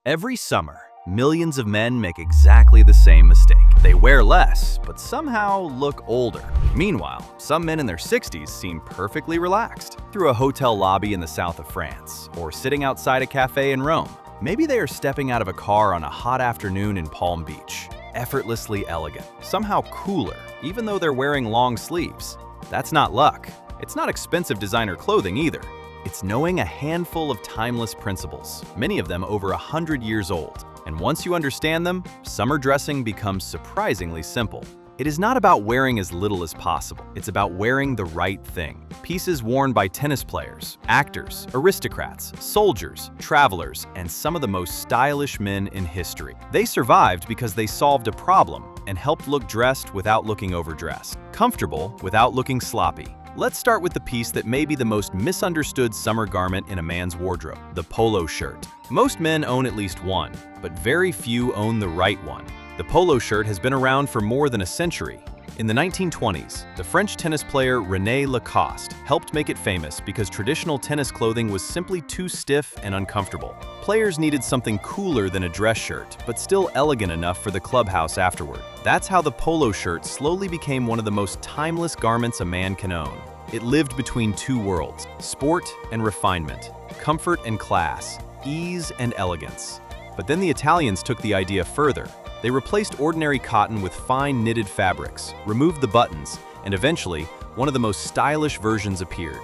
Every summer, millions of men make exactly the same mistake. They wear less, but somehow look older. Meanwhile, some men in their 60s seem perfectly relaxed through a hotel lobby in the south of France, or sitting outside a cafe in Rome. Maybe they are stepping out of a car on a hot afternoon in Palm Beach, effortlessly elegant, somehow cooler, even though they're wearing long sleeves. That's not luck. It's not expensive designer clothing either. It's knowing a handful of timeless principles, many of them over 100 years old. And once you understand them, summer dressing becomes surprisingly simple. It is not about wearing as little as possible. It's about wearing the right thing. Pieces worn by tennis players, actors, aristocrats, soldiers, travelers, and some of the most stylish men in history. They survived because they solved a problem and helped look dressed without looking overdressed, comfortable without looking sloppy. Let's start with the piece that may be the most misunderstood summer garment in a man's wardrobe, the polo shirt. Most men own at least one, but very few own the right one. The polo shirt has been around for more than a century. In the 1920s, the French tennis player René Lacoste helped make it famous because traditional tennis clothing was simply too stiff and uncomfortable. Players needed something cooler than a dress shirt, but still elegant enough for the clubhouse afterward. That's how the polo shirt slowly became one of the most timeless garments a man can own. It lived between two worlds, sport and refinement, comfort and class, ease and elegance. But then the Italians took the idea further. They replaced ordinary cotton with fine knitted fabrics, removed the buttons, and eventually, one of the most stylish versions appeared,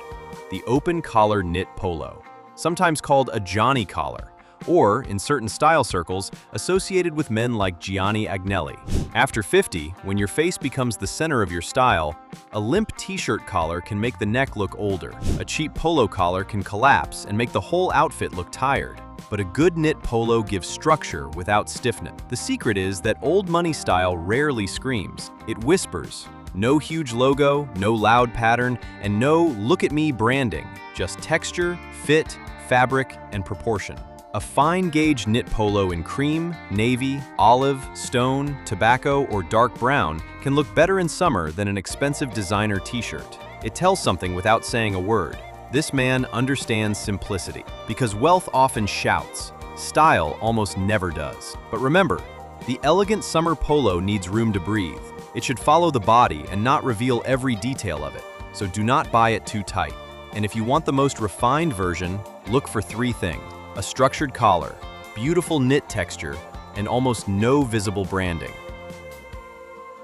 the open collar knit polo, sometimes called a Johnny collar, or, in certain style circles, associated with men like Gianni Agnelli. After 50, when your face becomes the center of your style, a limp t-shirt collar can make the neck look older. A cheap polo collar can collapse and make the whole outfit look tired. But a good knit polo gives structure without stiffness. The secret is that old money style rarely screams. It whispers. No huge logo, no loud pattern, and no "look at me" branding. Just texture, fit, fabric, and proportion. A fine gauge knit polo in cream, navy, olive, stone, tobacco, or dark brown can look better in summer than an expensive designer t-shirt. It tells something without saying a word. This man understands simplicity, because wealth often shouts. Style almost never does. But remember, the elegant summer polo needs room to breathe. It should follow the body and not reveal every detail of it, so do not buy it too tight. And if you want the most refined version, look for three things: a structured collar, beautiful knit texture, and almost no visible branding.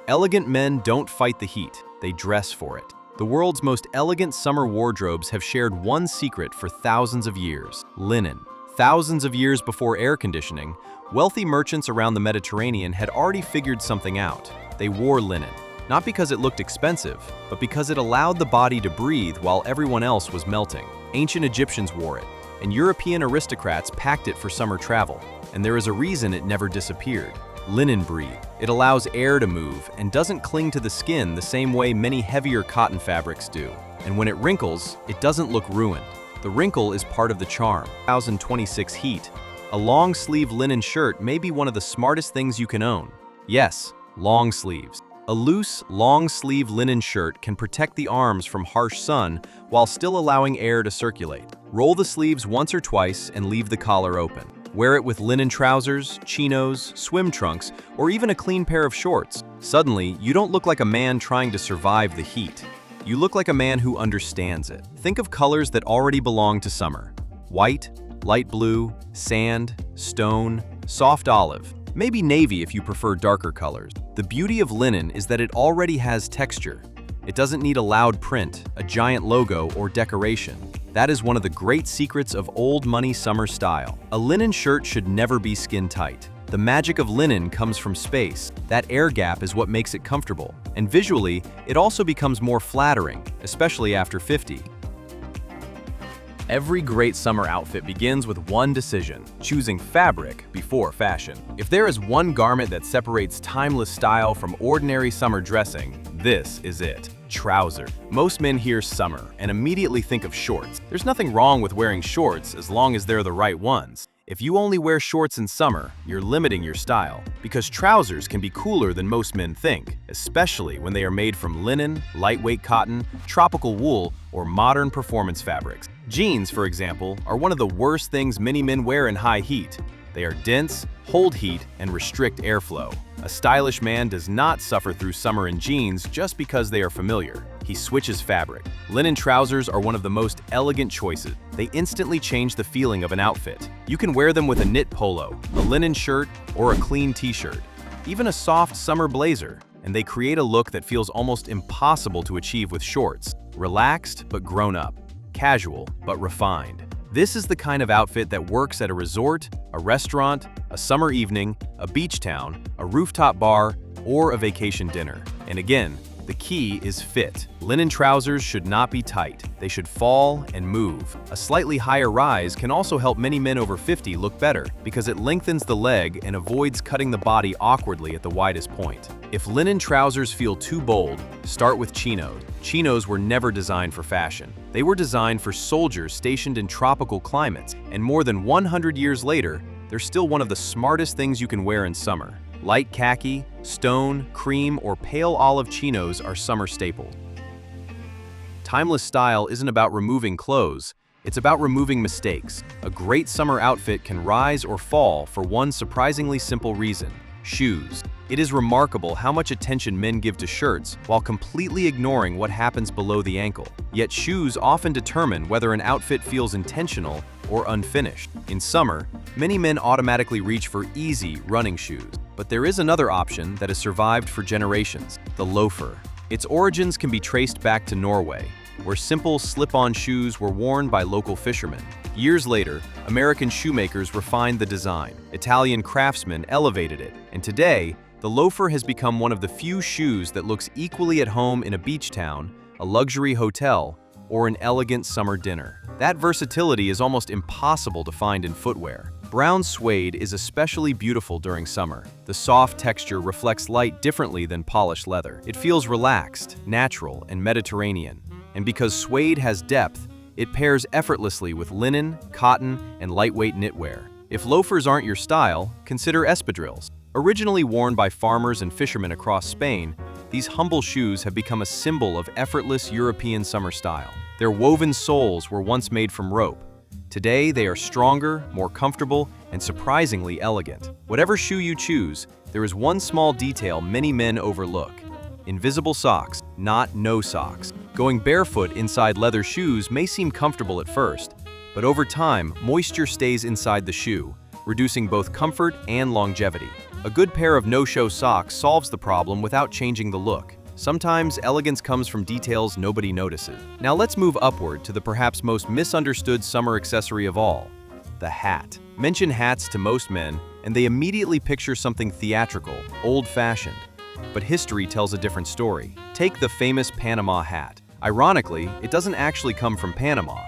Elegant men don't fight the heat, they dress for it. The world's most elegant summer wardrobes have shared one secret for thousands of years: linen. Thousands of years before air conditioning, wealthy merchants around the Mediterranean had already figured something out. They wore linen, not because it looked expensive, but because it allowed the body to breathe while everyone else was melting. Ancient Egyptians wore it, and European aristocrats packed it for summer travel, and there is a reason it never disappeared. Linen breathes. It allows air to move and doesn't cling to the skin the same way many heavier cotton fabrics do. And when it wrinkles, it doesn't look ruined. The wrinkle is part of the charm. 2026 heat. A long sleeve linen shirt may be one of the smartest things you can own. Yes, long sleeves. A loose, long sleeve linen shirt can protect the arms from harsh sun while still allowing air to circulate. Roll the sleeves once or twice and leave the collar open. Wear it with linen trousers, chinos, swim trunks, or even a clean pair of shorts. Suddenly, you don't look like a man trying to survive the heat. You look like a man who understands it. Think of colors that already belong to summer: white, light blue, sand, stone, soft olive, maybe navy if you prefer darker colors. The beauty of linen is that it already has texture. It doesn't need a loud print, a giant logo, or decoration. That is one of the great secrets of old money summer style. A linen shirt should never be skin tight. The magic of linen comes from space. That air gap is what makes it comfortable. And visually, it also becomes more flattering, especially after 50. Every great summer outfit begins with one decision: choosing fabric before fashion. If there is one garment that separates timeless style from ordinary summer dressing, this is it. Trouser. Most men hear summer and immediately think of shorts. There's nothing wrong with wearing shorts as long as they're the right ones. If you only wear shorts in summer, you're limiting your style, because trousers can be cooler than most men think, especially when they are made from linen, lightweight cotton, tropical wool, or modern performance fabrics. Jeans, for example, are one of the worst things many men wear in high heat. They are dense, hold heat, and restrict airflow. A stylish man does not suffer through summer in jeans just because they are familiar. He switches fabric. Linen trousers are one of the most elegant choices. They instantly change the feeling of an outfit. You can wear them with a knit polo, a linen shirt, or a clean t-shirt. Even a soft summer blazer, and they create a look that feels almost impossible to achieve with shorts. Relaxed but grown up. Casual but refined. This is the kind of outfit that works at a resort, a restaurant, a summer evening, a beach town, a rooftop bar, or a vacation dinner. And again, the key is fit. Linen trousers should not be tight. They should fall and move. A slightly higher rise can also help many men over 50 look better because it lengthens the leg and avoids cutting the body awkwardly at the widest point. If linen trousers feel too bold, start with chinos. Chinos were never designed for fashion. They were designed for soldiers stationed in tropical climates, and more than 100 years later, they're still one of the smartest things you can wear in summer. Light khaki, stone, cream, or pale olive chinos are summer staples. Timeless style isn't about removing clothes, it's about removing mistakes. A great summer outfit can rise or fall for one surprisingly simple reason: shoes. It is remarkable how much attention men give to shirts while completely ignoring what happens below the ankle. Yet shoes often determine whether an outfit feels intentional or unfinished. In summer, many men automatically reach for easy running shoes. But there is another option that has survived for generations: the loafer. Its origins can be traced back to Norway, where simple slip-on shoes were worn by local fishermen. Years later, American shoemakers refined the design. Italian craftsmen elevated it, and today, the loafer has become one of the few shoes that looks equally at home in a beach town, a luxury hotel, or an elegant summer dinner. That versatility is almost impossible to find in footwear. Brown suede is especially beautiful during summer. The soft texture reflects light differently than polished leather. It feels relaxed, natural, and Mediterranean. And because suede has depth, it pairs effortlessly with linen, cotton, and lightweight knitwear. If loafers aren't your style, consider espadrilles. Originally worn by farmers and fishermen across Spain, these humble shoes have become a symbol of effortless European summer style. Their woven soles were once made from rope. Today, they are stronger, more comfortable, and surprisingly elegant. Whatever shoe you choose, there is one small detail many men overlook: invisible socks, not no socks. Going barefoot inside leather shoes may seem comfortable at first, but over time, moisture stays inside the shoe, reducing both comfort and longevity. A good pair of no-show socks solves the problem without changing the look. Sometimes elegance comes from details nobody notices. Now let's move upward to the perhaps most misunderstood summer accessory of all: the hat. Mention hats to most men, and they immediately picture something theatrical, old-fashioned. But history tells a different story. Take the famous Panama hat. Ironically, it doesn't actually come from Panama.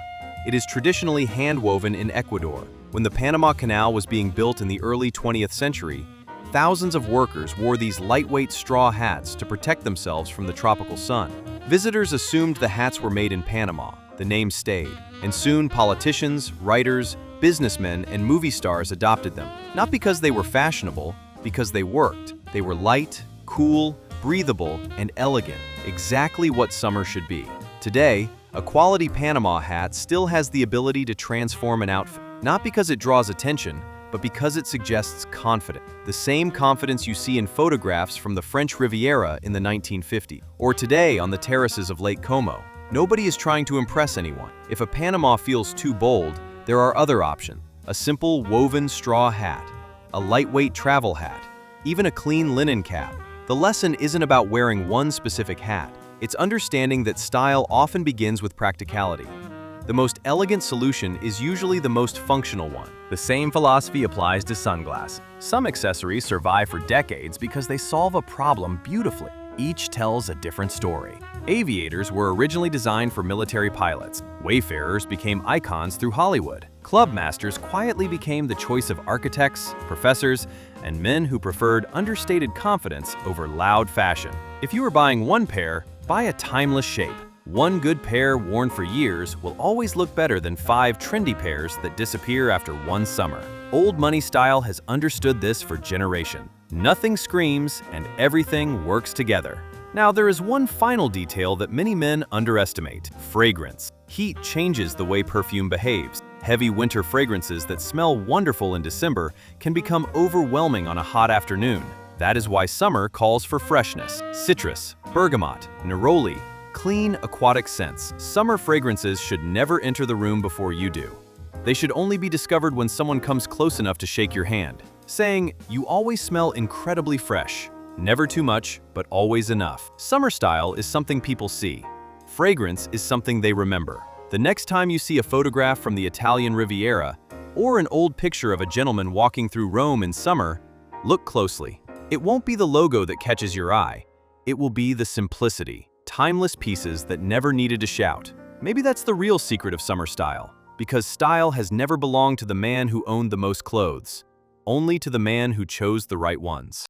It is traditionally hand-woven in Ecuador. When the Panama Canal was being built in the early 20th century, thousands of workers wore these lightweight straw hats to protect themselves from the tropical sun. Visitors assumed the hats were made in Panama. The name stayed, and soon politicians, writers, businessmen, and movie stars adopted them. Not because they were fashionable, because they worked. They were light, cool, breathable, and elegant, exactly what summer should be. Today, a quality Panama hat still has the ability to transform an outfit, not because it draws attention, but because it suggests confidence. The same confidence you see in photographs from the French Riviera in the 1950s, or today on the terraces of Lake Como. Nobody is trying to impress anyone. If a Panama feels too bold, there are other options: a simple woven straw hat, a lightweight travel hat, even a clean linen cap. The lesson isn't about wearing one specific hat. It's understanding that style often begins with practicality. The most elegant solution is usually the most functional one. The same philosophy applies to sunglasses. Some accessories survive for decades because they solve a problem beautifully. Each tells a different story. Aviators were originally designed for military pilots. Wayfarers became icons through Hollywood. Club masters quietly became the choice of architects, professors, and men who preferred understated confidence over loud fashion. If you are buying one pair, buy a timeless shape. One good pair worn for years will always look better than 5 trendy pairs that disappear after one summer. Old money style has understood this for generations. Nothing screams and everything works together. Now, there is one final detail that many men underestimate: fragrance. Heat changes the way perfume behaves. Heavy winter fragrances that smell wonderful in December can become overwhelming on a hot afternoon. That is why summer calls for freshness. Citrus, bergamot, neroli, clean, aquatic scents. Summer fragrances should never enter the room before you do. They should only be discovered when someone comes close enough to shake your hand, saying, "You always smell incredibly fresh." Never too much, but always enough. Summer style is something people see. Fragrance is something they remember. The next time you see a photograph from the Italian Riviera or an old picture of a gentleman walking through Rome in summer, look closely. It won't be the logo that catches your eye. It will be the simplicity, timeless pieces that never needed to shout. Maybe that's the real secret of summer style, because style has never belonged to the man who owned the most clothes, only to the man who chose the right ones.